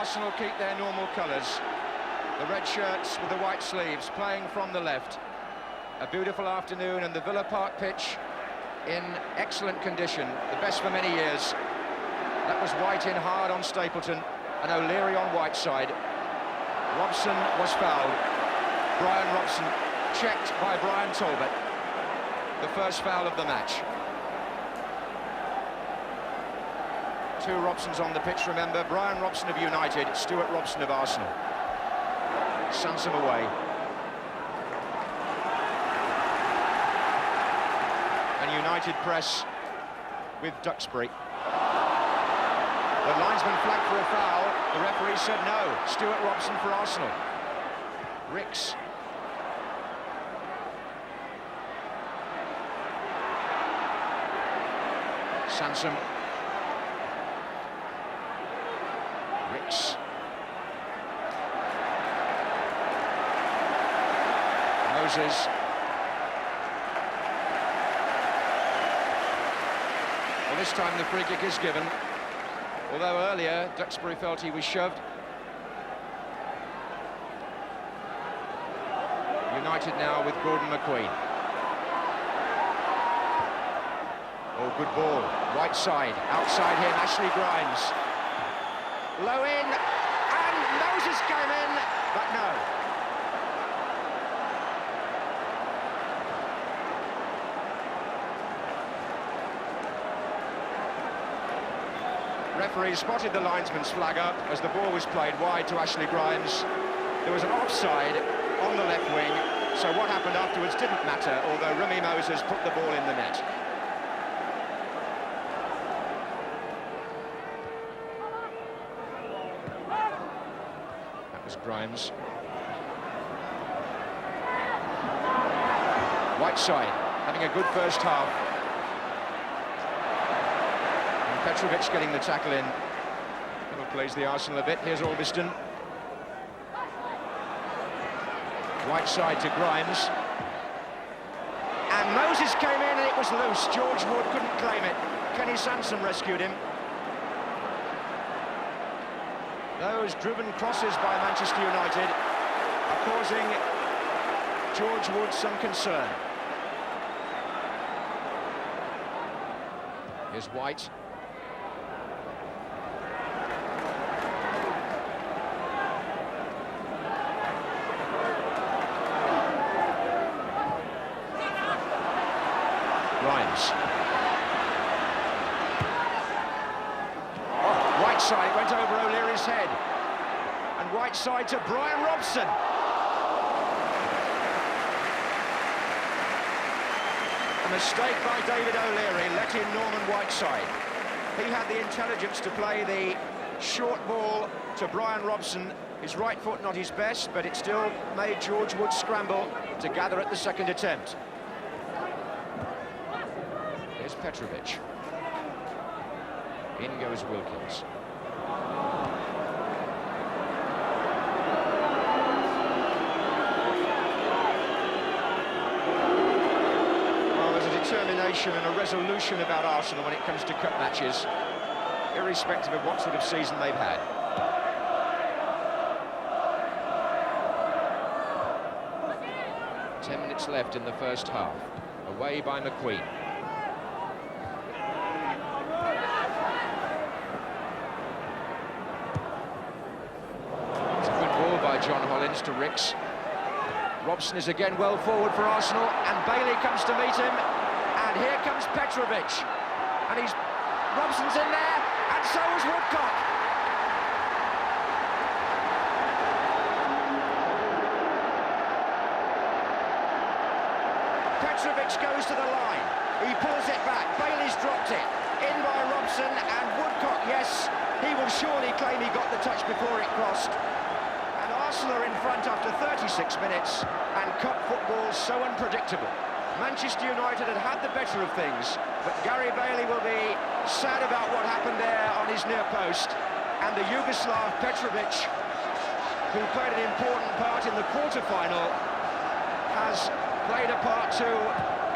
Arsenal keep their normal colours. The red shirts with the white sleeves, playing from the left. A beautiful afternoon, and the Villa Park pitch in excellent condition, the best for many years. That was White in hard on Stapleton, and O'Leary on Whiteside. Robson was fouled. Brian Robson checked by Brian Talbot. The first foul of the match. Two Robsons on the pitch, remember. Brian Robson of United, Stuart Robson of Arsenal. Sansom away. And United press with Duxbury. The linesman flagged for a foul. The referee said no. Stuart Robson for Arsenal. Ricks. Sansom. Ricks. Moses. Well, this time the free kick is given. Although earlier Duxbury felt he was shoved. United now with Gordon McQueen. Oh, good ball. Whiteside, outside him, Ashley Grimes. Low in, and Moses came in, but no. Referee spotted the linesman's flag up as the ball was played wide to Ashley Grimes. There was an offside on the left wing, so what happened afterwards didn't matter, although Remy Moses put the ball in the net. That was Grimes. Whiteside having a good first half. Petrovic getting the tackle in. That'll please the Arsenal a bit. Here's Albiston. Whiteside to Grimes. And Moses came in and it was loose. George Wood couldn't claim it. Kenny Sansom rescued him. Those driven crosses by Manchester United are causing George Wood some concern. Here's White. Grimes. Oh, Whiteside went over O'Leary's head. And Whiteside to Brian Robson. A mistake by David O'Leary let in Norman Whiteside. He had the intelligence to play the short ball to Brian Robson. His right foot not his best, but it still made George Wood scramble to gather at the second attempt. Here's Petrovic. In goes Wilkins. Well, there's a determination and a resolution about Arsenal when it comes to cup matches, irrespective of what sort of season they've had. Ten minutes left in the first half. Away by McQueen. John Hollins to Ricks. Robson is again well forward for Arsenal, and Bailey comes to meet him, and here comes Petrovic, and Robson's in there, and so is Woodcock. Petrovic goes to the line, he pulls it back, Bailey's dropped it, in by Robson, and Woodcock, yes, he will surely claim he got the touch before it crossed. Arsenal are in front after 36 minutes, and cup football's so unpredictable. Manchester United had the better of things, but Gary Bailey will be sad about what happened there on his near post, and the Yugoslav Petrovic, who played an important part in the quarter-final, has played a part too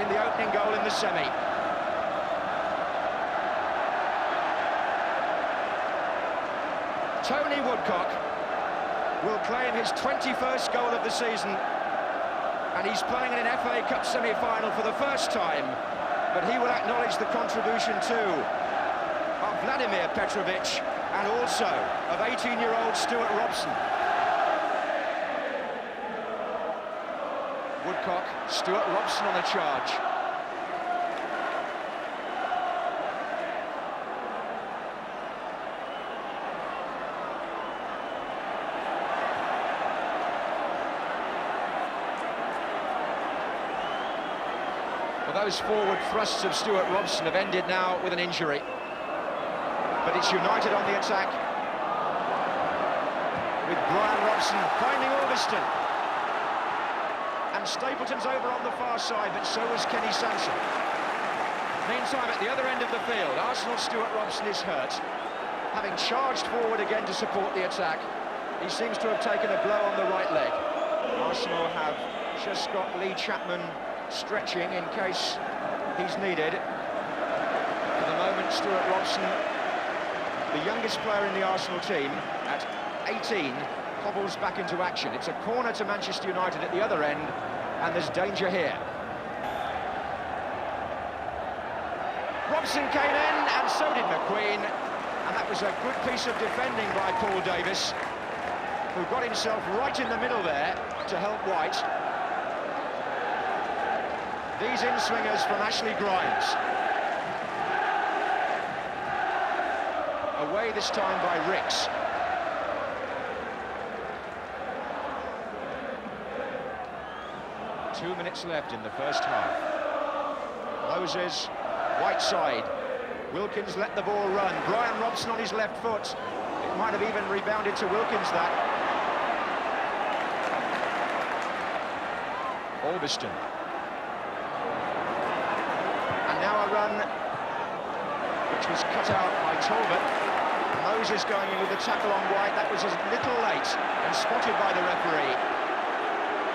in the opening goal in the semi. Tony Woodcock will claim his 21st goal of the season, and he's playing in an FA Cup semi-final for the first time, but he will acknowledge the contribution too of Vladimir Petrovic and also of 18-year-old Stuart Robson. Woodcock, Stuart Robson on a charge. Well, those forward thrusts of Stuart Robson have ended now with an injury. But it's United on the attack, with Brian Robson finding Augustin. And Stapleton's over on the far side, but so is Kenny Sansom. Meantime, at the other end of the field, Arsenal's Stuart Robson is hurt. Having charged forward again to support the attack, he seems to have taken a blow on the right leg. Arsenal have just got Lee Chapman stretching in case he's needed. For the moment, Stuart Robson, the youngest player in the Arsenal team, at 18, hobbles back into action. It's a corner to Manchester United at the other end, and there's danger here. Robson came in, and so did McQueen, and that was a good piece of defending by Paul Davis, who got himself right in the middle there to help White. These in-swingers from Ashley Grimes. Away this time by Ricks. Two minutes left in the first half. Moses, White side. Wilkins let the ball run. Brian Robson on his left foot. It might have even rebounded to Wilkins, that. Augustin. And now a run which was cut out by Talbot. Moses going in with a tackle on White. That was a little late and spotted by the referee,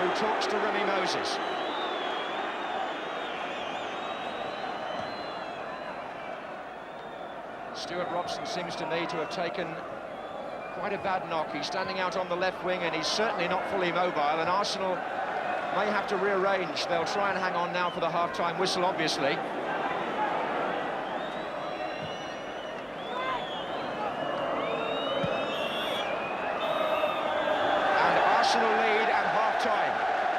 who talks to Remy Moses. Stuart Robson seems to me to have taken quite a bad knock. He's standing out on the left wing and he's certainly not fully mobile, and Arsenal may have to rearrange. They'll try and hang on now for the half-time whistle, obviously. And Arsenal lead at half-time.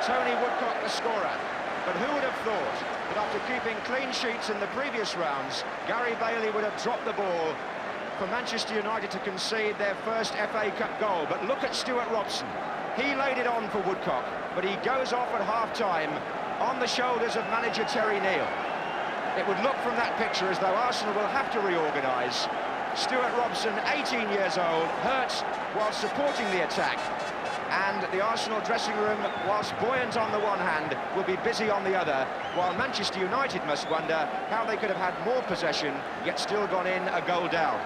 Tony Woodcock the scorer. But who would have thought that after keeping clean sheets in the previous rounds, Gary Bailey would have dropped the ball for Manchester United to concede their first FA Cup goal. But look at Stuart Robson. He laid it on for Woodcock, but he goes off at half-time on the shoulders of manager Terry Neal. It would look from that picture as though Arsenal will have to reorganise. Stuart Robson, 18 years old, hurt while supporting the attack. And the Arsenal dressing room, whilst buoyant on the one hand, will be busy on the other, while Manchester United must wonder how they could have had more possession, yet still gone in a goal down.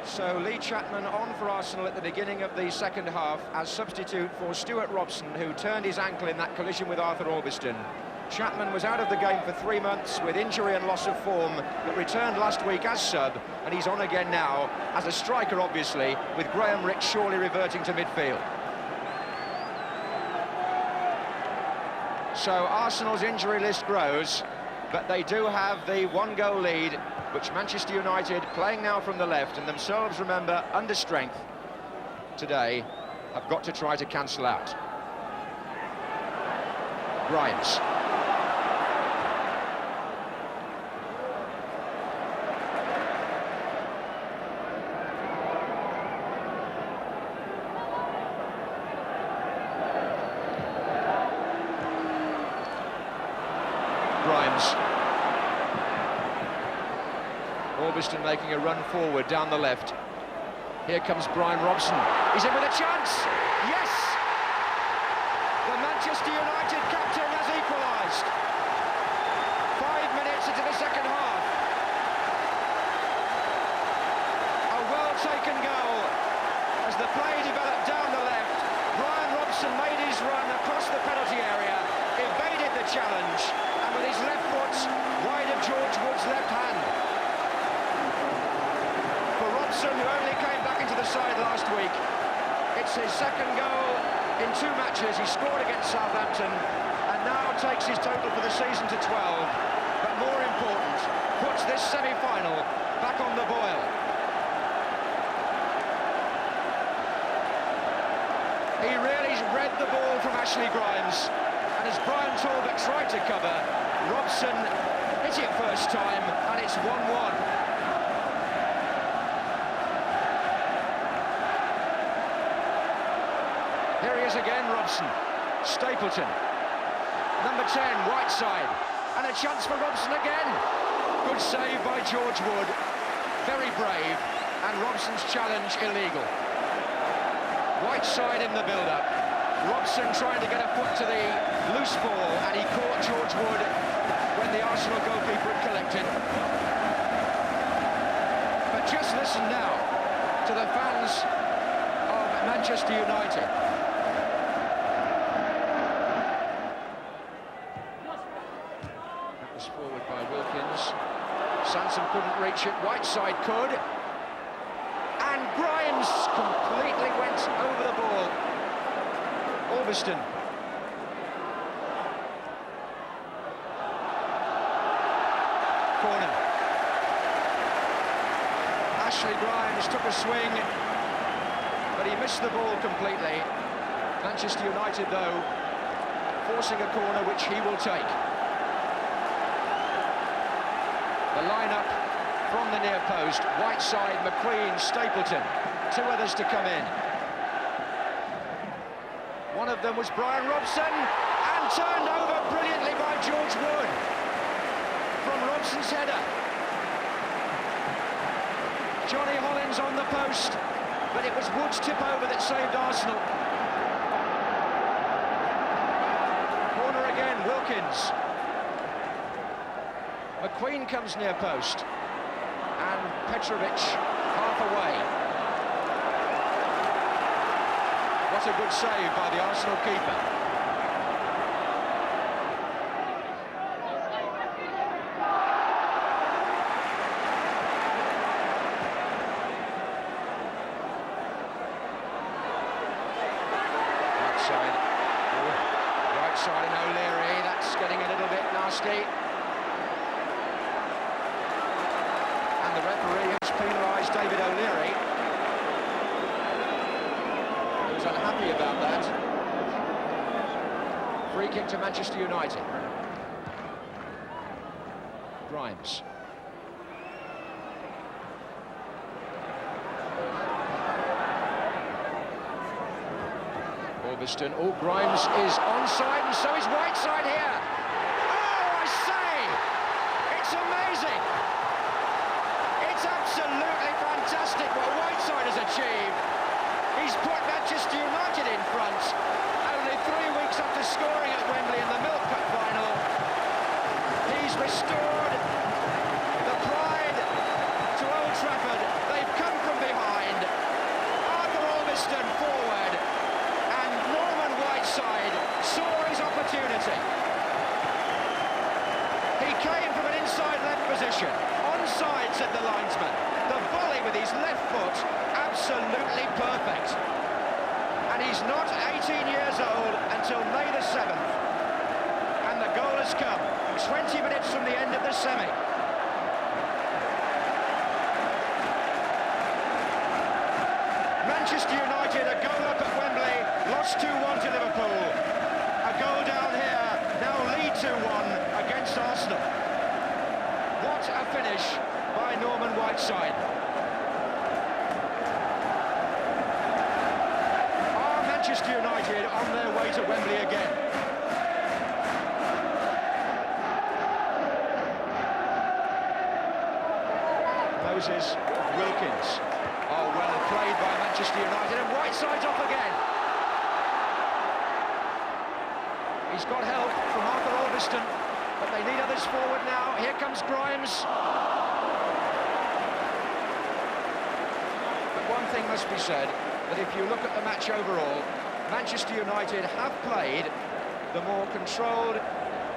So Lee Chapman on for Arsenal at the beginning of the second half as substitute for Stuart Robson, who turned his ankle in that collision with Arthur Augustin. Chapman was out of the game for 3 months with injury and loss of form, but returned last week as sub, and he's on again now as a striker, obviously, with Graham Ricks surely reverting to midfield. So Arsenal's injury list grows, but they do have the one-goal lead, which Manchester United, playing now from the left, and themselves, remember, under strength today, have got to try to cancel out. Grimes. Augustin making a run forward down the left. Here comes Brian Robson. He's in with a chance. Yes! The Manchester United captain has equalised. 5 minutes into the second half. A well-taken goal as the play developed down the left. Brian Robson made his run across the penalty area, evaded the challenge, and with his left side last week. It's his second goal in 2 matches. He scored against Southampton and now takes his total for the season to 12. But more important, puts this semi-final back on the boil. He really read the ball from Ashley Grimes, and as Brian Talbot tried to cover, Robson hit it first time, and it's 1-1. Here he is again, Robson. Stapleton. Number 10, Whiteside. And a chance for Robson again. Good save by George Wood. Very brave, and Robson's challenge illegal. Whiteside in the build-up. Robson trying to get a foot to the loose ball, and he caught George Wood when the Arsenal goalkeeper had collected. But just listen now to the fans of Manchester United. That was forward by Wilkins. Sansom couldn't reach it, Whiteside could. And Grimes completely went over the ball. Orbiston. Corner. Ashley Grimes took a swing, but he missed the ball completely. Manchester United, though, forcing a corner which he will take. The line-up from the near post: Whiteside, McQueen, Stapleton. 2 others to come in. One of them was Brian Robson, and turned over brilliantly by George Wood from Robson's header. Johnny Hollins on the post, but it was Wood's tip over that saved Arsenal. Corner again, Wilkins. McQueen comes near post, and Petrovic half away. What a good save by the Arsenal keeper. Right side and O'Leary, that's getting a little bit nasty. And the referee has penalised David O'Leary. He was unhappy about that. Free kick to Manchester United. Grimes. Orbiston. Oh, Grimes is onside, and so is Whiteside here. Oh, I say! It's amazing! It's absolutely fantastic what Whiteside has achieved. He's put Manchester United in front only 3 weeks after scoring at Wembley in the Milk Cup final. He's restored the pride to Old Trafford. They've come from behind. Arthur Orbiston forward, and Norman Whiteside saw his opportunity. He came from an inside left position. Onside, said the linesman. The volley with his left foot, absolutely perfect. And he's not 18 years old until May the 7th. And the goal has come 20 minutes from the end of the semi. Manchester United, a goal up at Wembley, lost 2-1 to Liverpool. A goal down here, now lead 2-1 against Arsenal. What a finish by Norman Whiteside. Are Manchester United on their way to Wembley again? Moses, Wilkins. Oh, well played by Manchester United, and Whiteside's off again. He's got help from Arthur Orbiston, but they need others forward now. Here comes Grimes. But one thing must be said, that if you look at the match overall, Manchester United have played the more controlled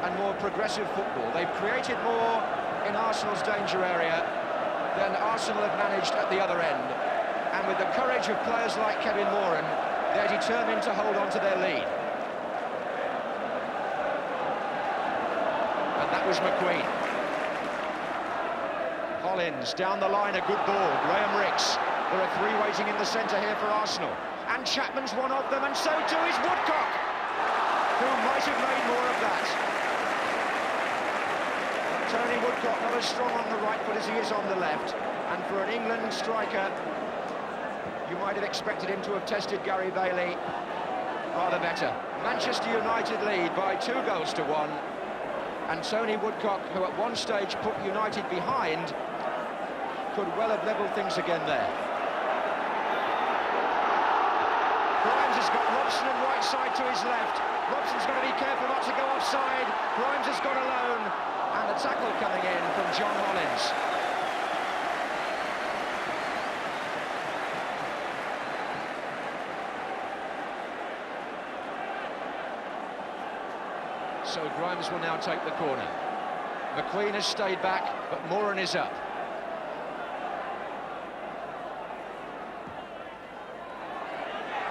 and more progressive football. They've created more in Arsenal's danger area than Arsenal have managed at the other end. And with the courage of players like Kevin Moran, they're determined to hold on to their lead. And that was McQueen. Hollins down the line, a good ball. Graham Ricks. There are three waiting in the centre here for Arsenal. And Chapman's one of them, and so too is Woodcock, who might have made more of that. Tony Woodcock not as strong on the right foot as he is on the left. And for an England striker, you might have expected him to have tested Gary Bailey rather better. Manchester United lead by 2-1. And Tony Woodcock, who at one stage put United behind, could well have levelled things again there. Grimes has got Robson and Whiteside to his left. Robson's got to be careful not to go offside. Grimes has gone alone. And a tackle coming in from John Hollins. So Grimes will now take the corner. McQueen has stayed back, but Moran is up.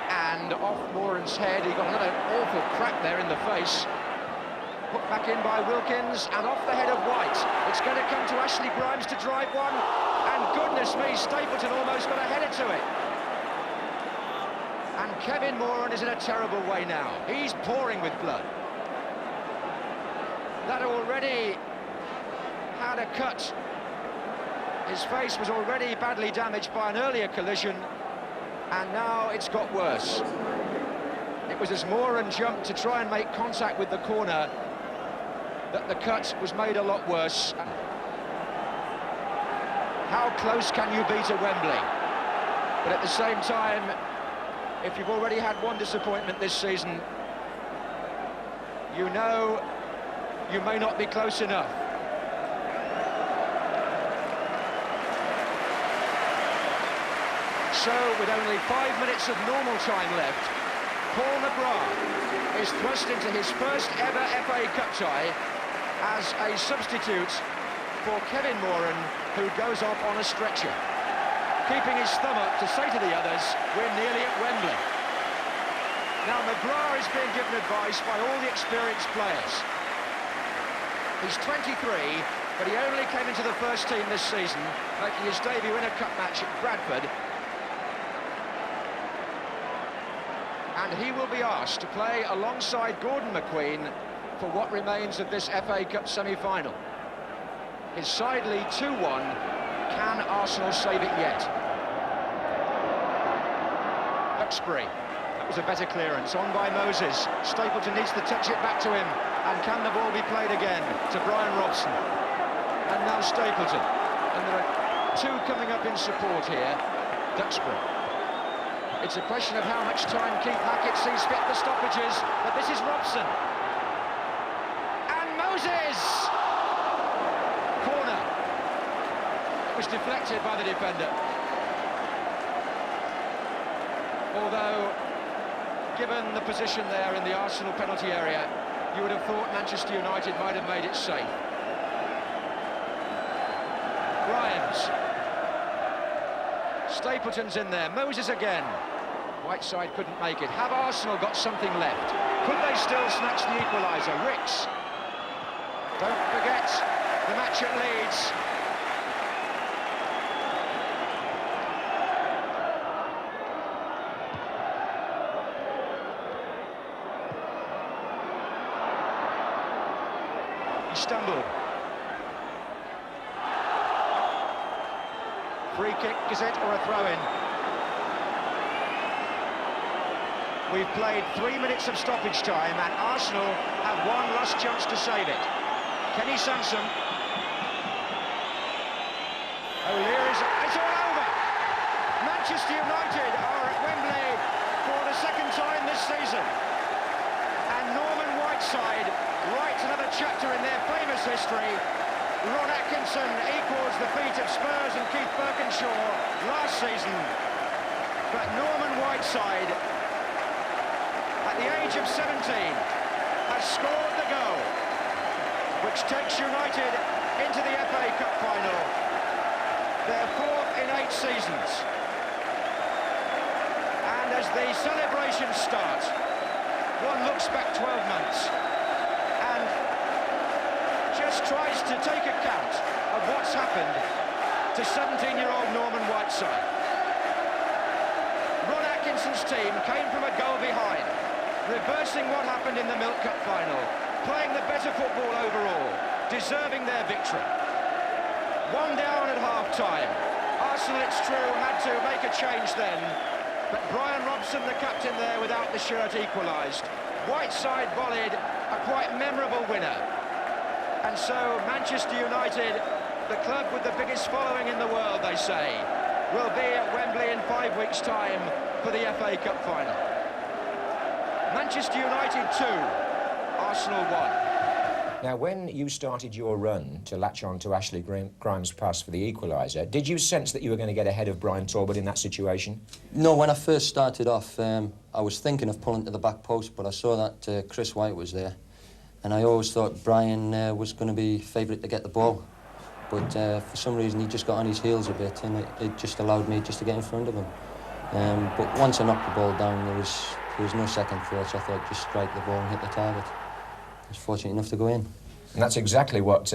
And off Moran's head, he got another awful crack there in the face. Put back in by Wilkins, and off the head of White. It's going to come to Ashley Grimes to drive one, and goodness me, Stapleton almost got a header to it. And Kevin Moran is in a terrible way now. He's pouring with blood. That already had a cut. His face was already badly damaged by an earlier collision, and now it's got worse. It was as Moran jumped to try and make contact with the corner that the cut was made a lot worse. How close can you be to Wembley? But at the same time, if you've already had one disappointment this season, you know you may not be close enough. So, with only 5 minutes of normal time left, Paul McGrath is thrust into his first ever FA Cup tie as a substitute for Kevin Moran, who goes off on a stretcher, keeping his thumb up to say to the others, we're nearly at Wembley. Now McGrath is being given advice by all the experienced players. He's 23, but he only came into the first team this season, making his debut in a cup match at Bradford. And he will be asked to play alongside Gordon McQueen for what remains of this FA Cup semi-final. His side lead 2-1. Can Arsenal save it yet? Duxbury. That was a better clearance. On by Moses. Stapleton needs to touch it back to him. And can the ball be played again to Brian Robson? And now Stapleton. And there are two coming up in support here. Duxbury. It's a question of how much time Keith Hackett sees fit for stoppages, but this is Robson. And Moses! Corner. It was deflected by the defender. Although, given the position there in the Arsenal penalty area, you would have thought Manchester United might have made it safe. Grimes. Stapleton's in there. Moses again. Whiteside couldn't make it. Have Arsenal got something left? Could they still snatch the equaliser? Ricks. Don't forget the match at Leeds. He stumbled. Free kick, is it, or a throw-in? We've played 3 minutes of stoppage time, and Arsenal have one last chance to save it. Kenny Sansom. O'Leary's... It's all over! Manchester United are at Wembley for the second time this season. And Norman Whiteside writes another chapter in their famous history. Ron Atkinson equals the feat of Spurs and Keith Birkinshaw last season. But Norman Whiteside, at the age of 17, has scored the goal, which takes United into the FA Cup final, their fourth in 8 seasons. And as the celebrations start, one looks back 12 months and just tries to take account of what's happened to 17-year-old Norman Whiteside. Ron Atkinson's team came from a goal behind, reversing what happened in the Milk Cup final, playing the better football overall, deserving their victory. One down at half-time. Arsenal, it's true, had to make a change then, but Brian Robson, the captain there without the shirt, equalised. Whiteside volleyed a quite memorable winner. And so Manchester United, the club with the biggest following in the world, they say, will be at Wembley in 5 weeks' time for the FA Cup final. Manchester United 2, Arsenal 1. Now, when you started your run to latch on to Ashley Grimes' pass for the equaliser, did you sense that you were going to get ahead of Brian Talbot in that situation? No, when I first started off, I was thinking of pulling to the back post, but I saw that Chris White was there, and I always thought Brian was going to be favourite to get the ball. But for some reason, he just got on his heels a bit, and it just allowed me just to get in front of him. But once I knocked the ball down, there was no second thoughts. I thought, just strike the ball and hit the target. I was fortunate enough to go in. And that's exactly what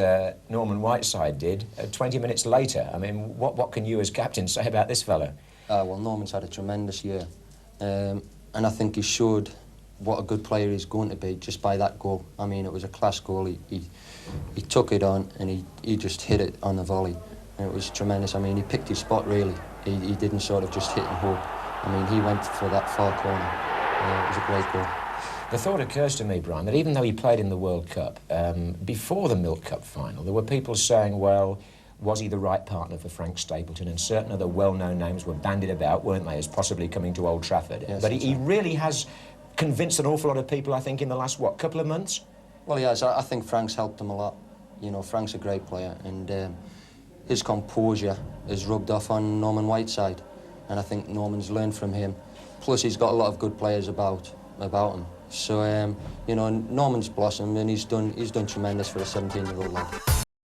Norman Whiteside did 20 minutes later. I mean, what can you as captain say about this fella? Well, Norman's had a tremendous year. And I think he showed what a good player he's going to be just by that goal. I mean, it was a class goal. He took it on and he just hit it on the volley. And it was tremendous. I mean, he picked his spot, really. He didn't sort of just hit and hope. I mean, he went for that far corner. It was a great goal. The thought occurs to me, Brian, that even though he played in the World Cup, before the Milk Cup final, there were people saying, well, was he the right partner for Frank Stapleton? And certain other well-known names were bandied about, weren't they, as possibly coming to Old Trafford. Yes, but he really has convinced an awful lot of people, I think, in the last, couple of months? Well, yes, I think Frank's helped him a lot. You know, Frank's a great player, and his composure has rubbed off on Norman Whiteside, and I think Norman's learned from him. Plus, he's got a lot of good players about him. So, you know, Norman's blossomed and he's done tremendous for a 17-year-old lad.